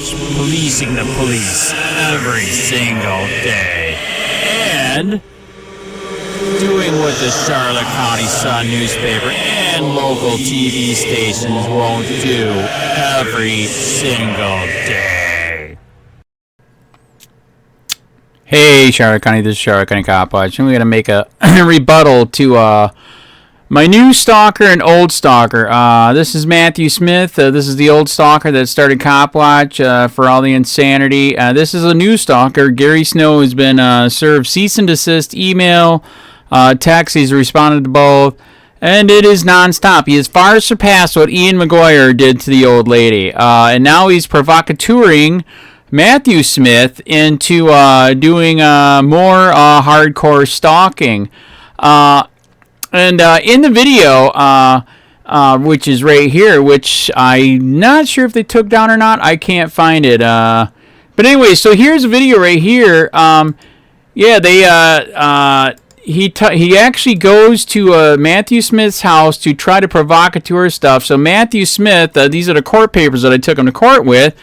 COPWATCH, policing the police every single day. And doing what the Charlotte County Sun newspaper and local TV stations won't do every single day. Hey, Charlotte County, this is Charlotte County COPWATCH, and we're going to make a rebuttal to my new stalker and old stalker. This is Matthew Smith. This is the old stalker that started COPWATCH for all the insanity. This is a new stalker. Gary Snow has been served cease and desist email, text. He's responded to both, and it is nonstop. He has far surpassed what Ian McGuire did to the old lady, and now he's provocateuring Matthew Smith into doing more hardcore stalking. And in the video, which is right here, which I'm not sure if they took down or not. I can't find it. But anyway, so here's a video right here. Yeah, he actually goes to Matthew Smith's house to try to provocateur stuff. So Matthew Smith, these are the court papers that I took him to court with.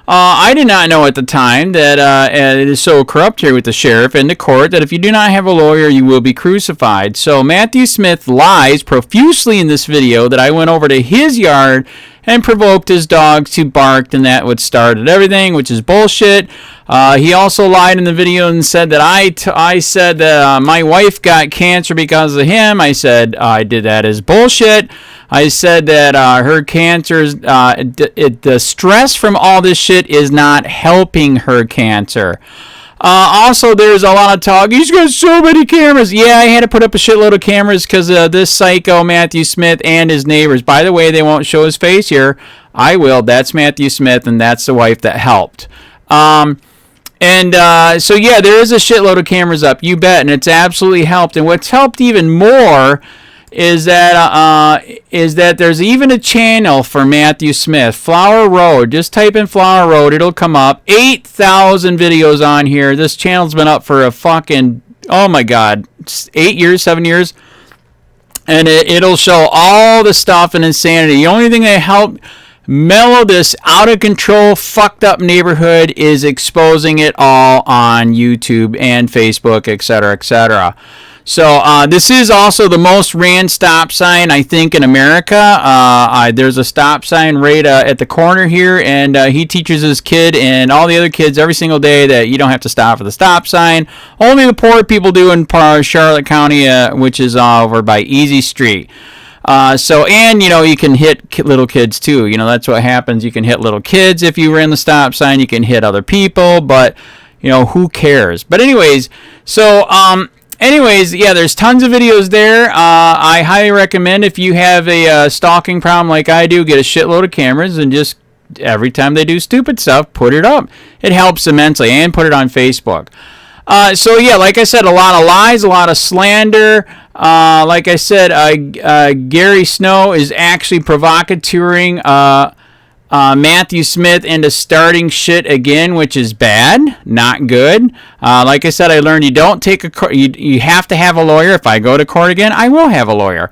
I did not know at the time that it is so corrupt here with the sheriff and the court that if you do not have a lawyer, you will be crucified. So Matthew Smith lies profusely in this video that I went over to his yard and provoked his dogs to bark, and that would started everything, which is bullshit. He also lied in the video and said that I said that my wife got cancer because of him. I said I did that as bullshit. I said that her cancer, the stress from all this shit is not helping her cancer. Also, there's a lot of talk. He's got so many cameras. Yeah, I had to put up a shitload of cameras because of this psycho Matthew Smith and his neighbors. By the way, they won't show his face here. I will. That's Matthew Smith, and that's the wife that helped. So yeah, there is a shitload of cameras up. You bet, and it's absolutely helped. And what's helped even more is that there's even a channel for Matthew Smith, Flower Road. Just type in Flower Road, it'll come up. 8,000 videos on here. This channel's been up for a fucking, oh my god, 8 years, 7 years, and it'll show all the stuff and insanity. The only thing that helped mellow this out of control, fucked up neighborhood is exposing it all on YouTube and Facebook, etc., etc. So this is also the most ran stop sign, I think, in America. There's a stop sign right at the corner here, and he teaches his kid and all the other kids every single day that you don't have to stop for the stop sign. Only the poor people do in Charlotte County, which is over by Easy Street. And, you know, you can hit little kids, too. You know, that's what happens. You can hit little kids if you ran the stop sign. You can hit other people, but, you know, who cares? But anyways, so... yeah, there's tons of videos there. I highly recommend if you have a stalking problem like I do, get a shitload of cameras and just every time they do stupid stuff, put it up. It helps immensely, and put it on Facebook. So yeah, like I said, a lot of lies, a lot of slander. Like I said, Gary Snow is actually provocateuring Matthew Smith into starting shit again, which is bad, not good. Like I said, I learned you don't take you have to have a lawyer. If I go to court again, I will have a lawyer.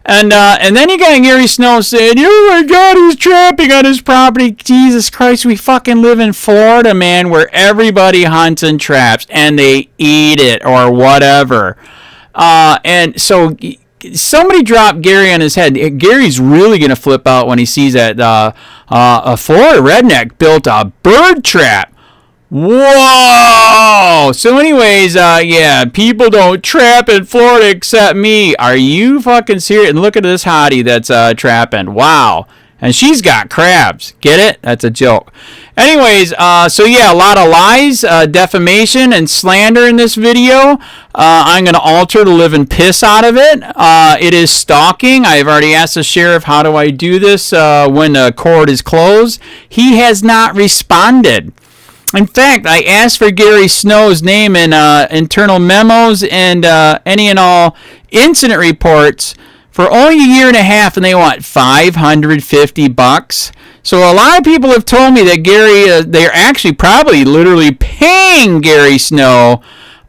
And then you got Gary Snow saying, "Oh my God, he's trapping on his property." Jesus Christ, we fucking live in Florida, man, where everybody hunts and traps and they eat it or whatever. And so somebody dropped Gary on his head. Gary's really going to flip out when he sees that a Florida redneck built a bird trap. Whoa! So anyways, yeah, people don't trap in Florida except me. Are you fucking serious? And look at this hottie that's trapping. Wow. And she's got crabs. Get it? That's a joke. Anyways, so yeah, a lot of lies, defamation, and slander in this video. I'm going to alter the living piss out of it. It is stalking. I've already asked the sheriff, how do I do this when the court is closed? He has not responded. In fact, I asked for Gary Snow's name in internal memos and any and all incident reports for only a year and a half, and they want $550. So a lot of people have told me that Gary, they're actually probably literally paying Gary Snow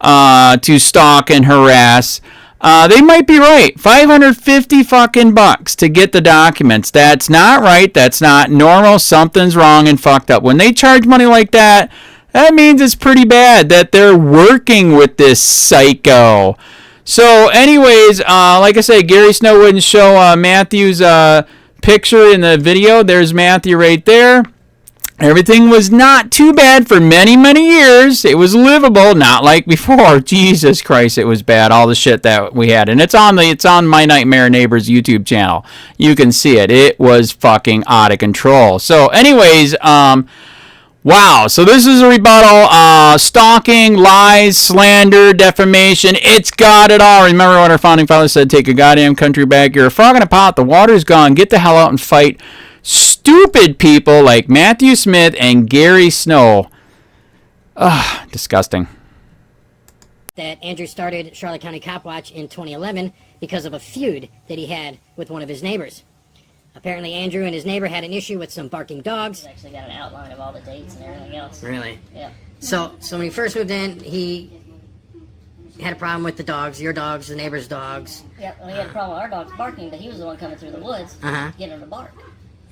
to stalk and harass They might be right. $550 fucking bucks to get the documents. That's not right. That's not normal. Something's wrong and fucked up. When they charge money like that, that means it's pretty bad that they're working with this psycho. So, anyways, like I said, Gary Snow wouldn't show Matthew's picture in the video. There's Matthew right there. Everything was not too bad for many, many years. It was livable, not like before. Jesus Christ, it was bad. All the shit that we had, and it's on My Nightmare Neighbors YouTube channel. You can see it. It was fucking out of control. So, anyways, wow. So this is a rebuttal. Stalking, lies, slander, defamation. It's got it all. Remember what our founding fathers said? Take a goddamn country back. You're a frog in a pot. The water's gone. Get the hell out and fight stupid people like Matthew Smith and Gary Snow. Ugh, disgusting. That Andrew started Charlotte County Cop Watch in 2011 because of a feud that he had with one of his neighbors. Apparently Andrew and his neighbor had an issue with some barking dogs. He's actually got an outline of all the dates and everything else. Really? Yeah. So when he first moved in, he had a problem with the dogs, your dogs, the neighbor's dogs. Yeah, well, he had a problem with our dogs barking, but he was the one coming through the woods getting them to bark.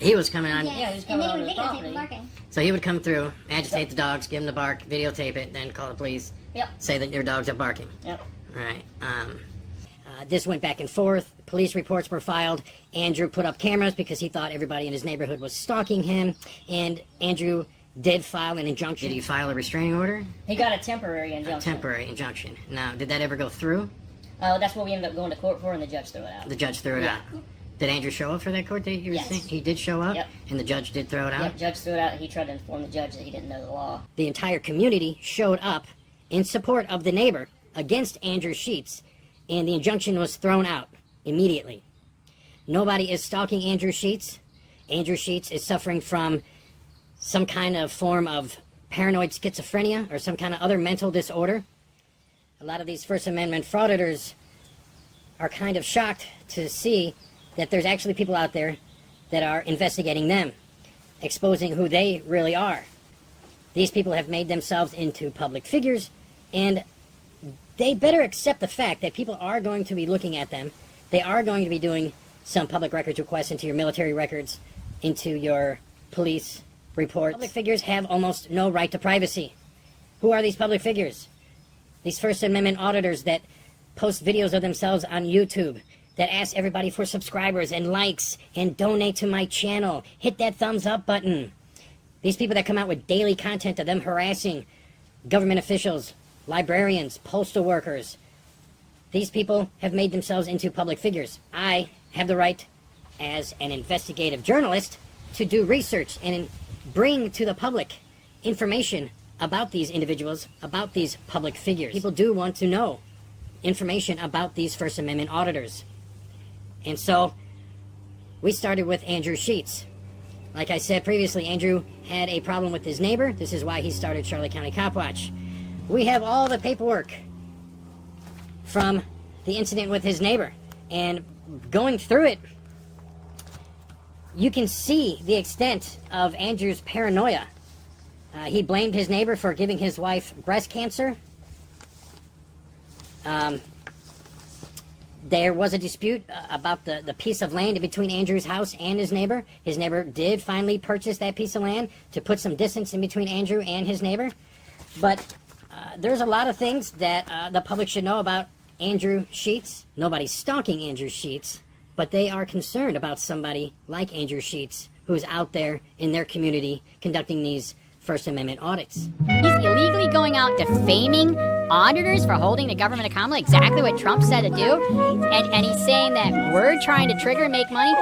He was coming on. Yeah, he was coming on his property. So he would come through, agitate the dogs, give them the bark, videotape it, then call the police. Yep. Say that your dogs are barking. Yep. Right. This went back and forth. Police reports were filed. Andrew put up cameras because he thought everybody in his neighborhood was stalking him. And Andrew did file an injunction. Did he file a restraining order? He got a temporary injunction. A temporary injunction. Now, did that ever go through? That's what we ended up going to court for, and the judge threw it out. The judge threw it out. Did Andrew show up for that court date you were saying? He did show up? Yep. And the judge did throw it out? Yep, judge threw it out. He tried to inform the judge that he didn't know the law. The entire community showed up in support of the neighbor against Andrew Sheets, and the injunction was thrown out immediately. Nobody is stalking Andrew Sheets. Andrew Sheets is suffering from some kind of form of paranoid schizophrenia or some kind of other mental disorder. A lot of these First Amendment frauditors are kind of shocked to see that there's actually people out there that are investigating them, exposing who they really are. These people have made themselves into public figures, and they better accept the fact that people are going to be looking at them. They are going to be doing some public records requests into your military records, into your police reports. Public figures have almost no right to privacy. Who are these public figures? These First Amendment auditors that post videos of themselves on YouTube, that ask everybody for subscribers and likes and donate to my channel. Hit that thumbs up button. These people that come out with daily content of them harassing government officials, librarians, postal workers. These people have made themselves into public figures. I have the right, as an investigative journalist, to do research and bring to the public information about these individuals, about these public figures. People do want to know information about these First Amendment auditors. And so, we started with Andrew Sheets. Like I said previously, Andrew had a problem with his neighbor. This is why he started Charlotte County Cop Watch. We have all the paperwork from the incident with his neighbor. And going through it, you can see the extent of Andrew's paranoia. He blamed his neighbor for giving his wife breast cancer. There was a dispute about the piece of land between Andrew's house and his neighbor. His neighbor did finally purchase that piece of land to put some distance in between Andrew and his neighbor. But there's a lot of things that the public should know about Andrew Sheets. Nobody's stalking Andrew Sheets, but they are concerned about somebody like Andrew Sheets who's out there in their community conducting these First Amendment audits. He's illegally going out defaming auditors for holding the government accountable, exactly what Trump said to do, and he's saying that we're trying to trigger and make money.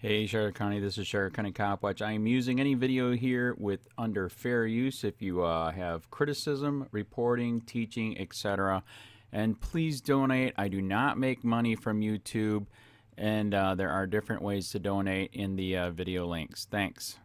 Hey Charlotte County, this is Charlotte County COPWATCH. I am using any video here with under fair use if you have criticism, reporting, teaching, etc. And please donate. I do not make money from YouTube, and there are different ways to donate in the video links. Thanks.